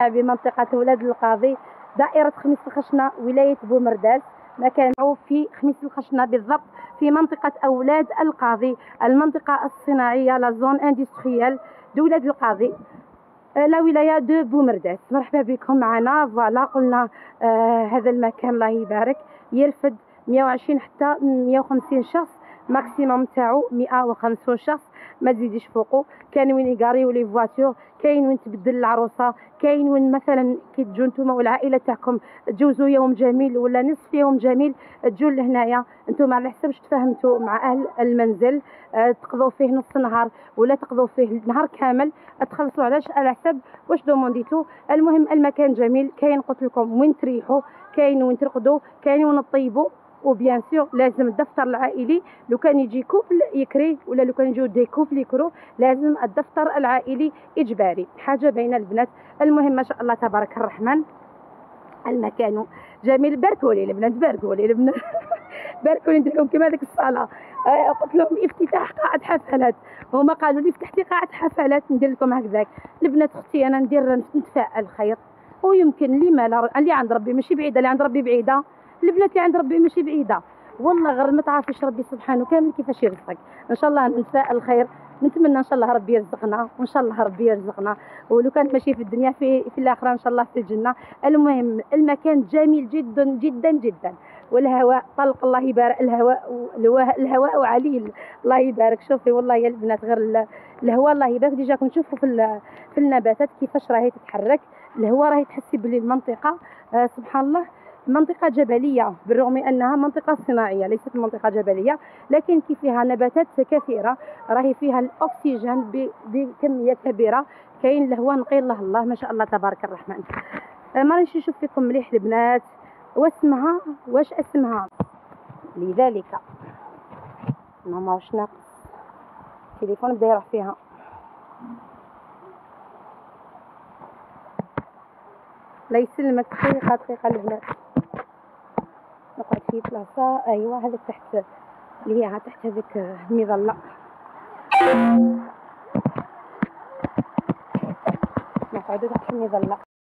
بمنطقة ولاد القاضي، دائرة خميس الخشنة، ولاية بومرداس. مكان في خميس الخشنة بالضبط، في منطقة أولاد القاضي، المنطقة الصناعية لا زون اندستريال دولاد القاضي، لا ولاية دو بومرداس. مرحبا بكم معنا. فوالا قلنا هذا المكان الله يبارك يرفد 120 حتى 150 شخص، ماكسيموم تاعو 150 شخص، ما تزيدش فوقو. كاين وين يقاريو لي فواتور، كاين وين تبدل العروسه، كاين وين مثلا كي تجوا نتوما والعائله تاعكم تجوزوا يوم جميل ولا نصف يوم جميل، تجوا لهنايا نتوما على حسب تفاهمتوا مع اهل المنزل، تقضوا فيه نص نهار ولا تقضوا فيه نهار كامل، تخلصوا على حسب واش دومونديتو. المهم المكان جميل، كاين قلت لكم وين تريحوا، كاين وين ترقدوا، كاين وين تطيبوا، وبيان سور لازم الدفتر العائلي لو كان يجي كوبل يكري ولا لو كان يجيو دي كوبل يكرو، لازم الدفتر العائلي اجباري، حاجه بين البنات. المهم ما شاء الله تبارك الرحمن المكان جميل. باركوا لي البنات، باركوا لي البنات باركوا لي، ندير لهم كيما هذيك الصاله. قلت لهم افتتاح قاعه حفلات، هما قالوا لي فتحتي قاعه حفلات، ندير لكم هكذاك. البنات اختي انا ندير نتفائل خير، ويمكن لي ما لا، اللي عند ربي ماشي بعيده، اللي عند ربي بعيده، البنات اللي عند ربي ماشي بعيده. والله غير ما تعرفيش ربي سبحانه كامل كيفاش يرزقك. ان شاء الله نتفائل خير، نتمنى ان شاء الله ربي يرزقنا، وان شاء الله ربي يرزقنا، ولو كانت ماشي في الدنيا في الاخره ان شاء الله في الجنه. المهم المكان جميل جدا جدا جدا، والهواء طلق الله يبارك، الهواء عليل الله يبارك. شوفي والله يا البنات غير الهواء الله يبارك، ديجا كنشوفوا في النباتات كيفاش راهي تتحرك، الهواء راهي تحسي بلي المنطقه سبحان الله منطقة جبلية، بالرغم من أنها منطقة صناعية ليست منطقة جبلية، لكن كي فيها نباتات كثيرة، راهي فيها الأكسجين بكمية كبيرة، كاين الهواء نقي الله ما شاء الله تبارك الرحمن. ما رانيش نشوف فيكم مليح البنات. واش اسمها لذلك ماما واش ناقص؟ التليفون بدا يروح فيها. لا يسلمك، دقيقة البنات نقعد في بلاصة. ايوا هذاك تحت اللي هي تحت هذيك المظلة، نقعدو تحت المظلة.